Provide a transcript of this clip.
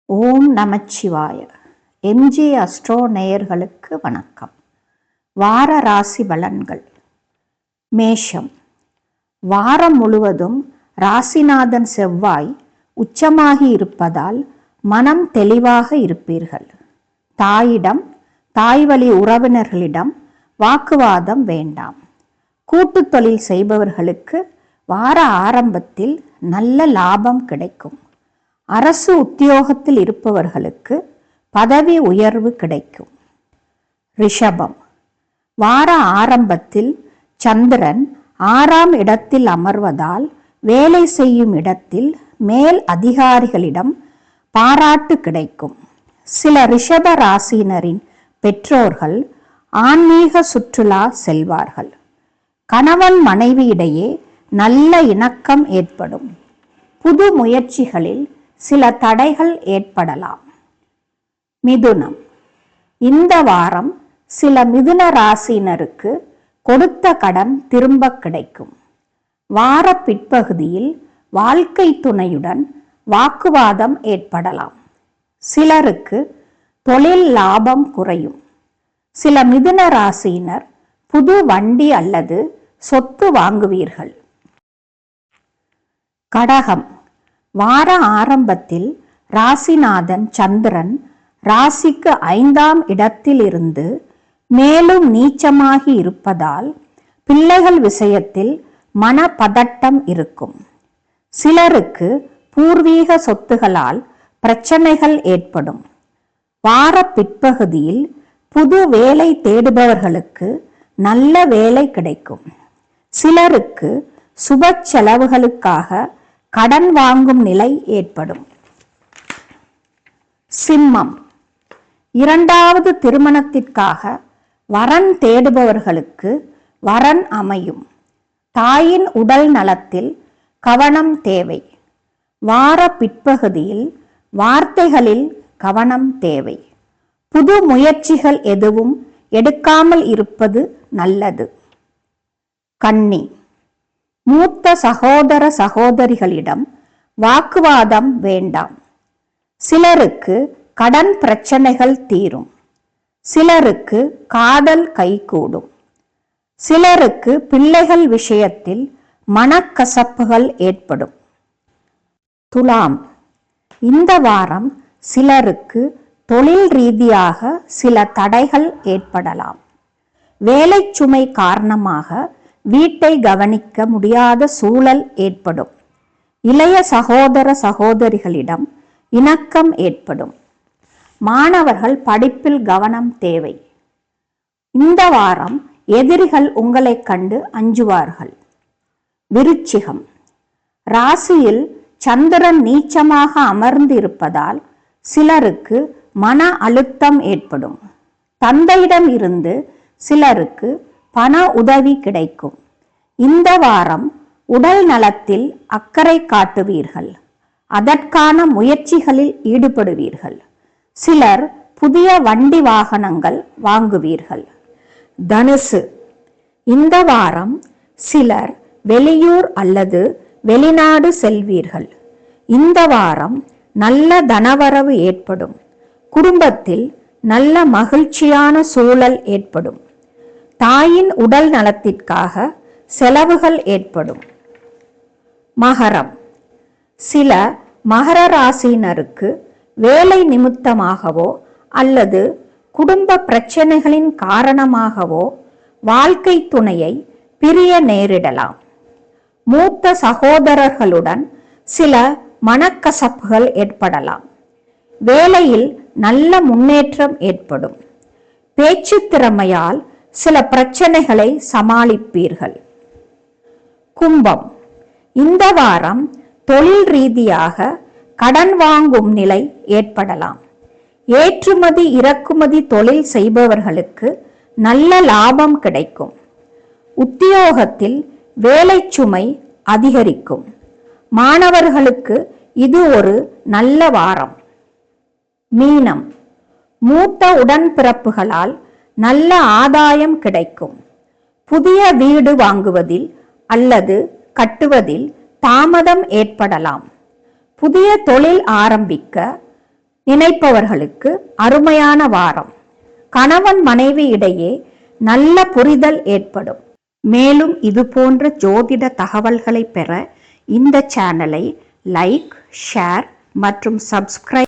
ஓம் நமச்சிவாய. MG astro நேயர்களுக்கு வணக்கம். வார ராசி பலன்கள். மேஷம். வாரம் முழுவதும் ராசிநாதன் செவ்வாய் உச்சமாகி இருப்பதால் மனம் தெளிவாக இருப்பீர்கள். தாயிடம், தாய்வழி உறவினர்களிடம் வாக்குவாதம் வேண்டாம். கூட்டு தொழில் செய்பவர்களுக்கு வார ஆரம்பத்தில் நல்ல லாபம் கிடைக்கும். அரசு உத்தியோகத்தில் இருப்பவர்களுக்கு பதவி உயர்வு கிடைக்கும். ரிஷபம். வார ஆரம்பத்தில் சந்திரன் 6ஆம் இடத்தில் அமர்வதால் வேலை செய்யும் இடத்தில் மேல் அதிகாரிகளிடம் பாராட்டு கிடைக்கும். சில ரிஷப ராசியினரின் பெற்றோர்கள் ஆன்மீக சுற்றுலா செல்வார்கள். கணவன் மனைவியிடையே நல்ல இணக்கம் ஏற்படும். புது முயற்சிகளில் சில தடைகள் ஏற்படலாம். மிதுனம். இந்த வாரம் சில மிதுன ராசியினருக்கு கொடுத்த கடன் திரும்ப கிடைக்கும். வார பிற்பகுதியில் வாழ்க்கை துணையுடன் வாக்குவாதம் ஏற்படலாம். சிலருக்கு தொழில் லாபம் குறையும். சில மிதுன ராசியினர் புது வண்டி அல்லது சொத்து வாங்குவீர்கள். கடகம். வார ஆரம்பத்தில் ராசிநாதன் சந்திரன் ராசிக்கு 5ஆம் இடத்தில் இருந்து மேலும் நீச்சமாகி இருப்பதால் பிள்ளைகள் விஷயத்தில் மனப்பதட்டம் இருக்கும். சிலருக்கு பூர்வீக சொத்துகளால் பிரச்சனைகள் ஏற்படும். வார பிற்பகுதியில் புது வேலை தேடுபவர்களுக்கு நல்ல வேலை கிடைக்கும். சிலருக்கு சுப செலவுகளுக்காக கடன் வாங்கும் நிலை ஏற்படும். சிம்மம். 2வது திருமணத்திற்காக வரன் தேடுபவர்களுக்கு வரன் அமையும். தாயின் உடல் நலத்தில் கவனம் தேவை. வார பிற்பகுதியில் வார்த்தைகளில் கவனம் தேவை. புது முயற்சிகள் எதுவும் எடுக்காமல் இருப்பது நல்லது. கன்னி. மூத்த சகோதர சகோதரிகளிடம் வாக்குவாதம் வேண்டாம். சிலருக்கு கடன் பிரச்சனைகள் தீரும். சிலருக்கு காதல் கைகூடும். சிலருக்கு பிள்ளைகள் விஷயத்தில் மனக்கசப்புகள் ஏற்படும். துலாம். இந்த வாரம் சிலருக்கு தொழில் ரீதியாக சில தடைகள் ஏற்படலாம். வேலை சுமை காரணமாக வீட்டை கவனிக்க முடியாத சூழல் ஏற்படும். இளைய சகோதர சகோதரிகளிடம் இணக்கம் ஏற்படும். மாணவர்கள் படிப்பில் கவனம் தேவை. இந்த வாரம் எதிரிகள் உங்களை கண்டு அஞ்சுவார்கள். விருச்சிகம். ராசியில் சந்திரன் நீச்சமாக அமர்ந்து இருப்பதால் சிலருக்கு மன அழுத்தம் ஏற்படும். தந்தையிடம் இருந்து சிலருக்கு பண உதவி கிடைக்கும். இந்த வாரம் உடல் நலத்தில் அக்கறை காட்டுவீர்கள். அதற்கான முயற்சிகளில் ஈடுபடுவீர்கள். சிலர் புதிய வண்டி வாகனங்கள் வாங்குவீர்கள். தனுசு. இந்த வாரம் சிலர் வெளியூர் அல்லது வெளிநாடு செல்வீர்கள். இந்த வாரம் நல்ல தனவரவு ஏற்படும். குடும்பத்தில் நல்ல மகிழ்ச்சியான சூழல் ஏற்படும். தாயின் உடல் நலத்திற்காக செலவுகள் ஏற்படும். மகரம். சில மகர ராசியினருக்கு வேலை நிமித்தமாகவோ அல்லது குடும்ப பிரச்சனைகளின் காரணமாகவோ வாழ்க்கை துணையை பிரிய நேரிடலாம். மூத்த சகோதரர்களுடன் சில மனக்கசப்புகள் ஏற்படலாம். வேலையில் நல்ல முன்னேற்றம் ஏற்படும். பேச்சு திறமையால் சில பிரச்சனைகளை சமாளிப்பீர்கள். கும்பம். இந்த வாரம் தொழில் ரீதியாக கடன் வாங்கும் நிலை ஏற்படலாம். ஏற்றுமதி இறக்குமதி தொழில் செய்பவர்களுக்கு நல்ல லாபம் கிடைக்கும். உத்தியோகத்தில் வேலை சுமை அதிகரிக்கும். மாணவர்களுக்கு இது ஒரு நல்ல வாரம். மீனம். மூத்த உடன்பிறப்புகளால் நல்ல ஆதாயம் கிடைக்கும். புதிய வீடு வாங்குவதில் அல்லது கட்டுவதில் தாமதம் ஏற்படலாம். புதிய தொழில் ஆரம்பிக்க நினைப்பவர்களுக்கு அருமையான வாரம். கணவன் மனைவி இடையே நல்ல புரிதல் ஏற்படும். மேலும் இது போன்ற ஜோதிட தகவல்களை பெற இந்த சேனலை லைக், ஷேர் மற்றும் சப்ஸ்கிரைப்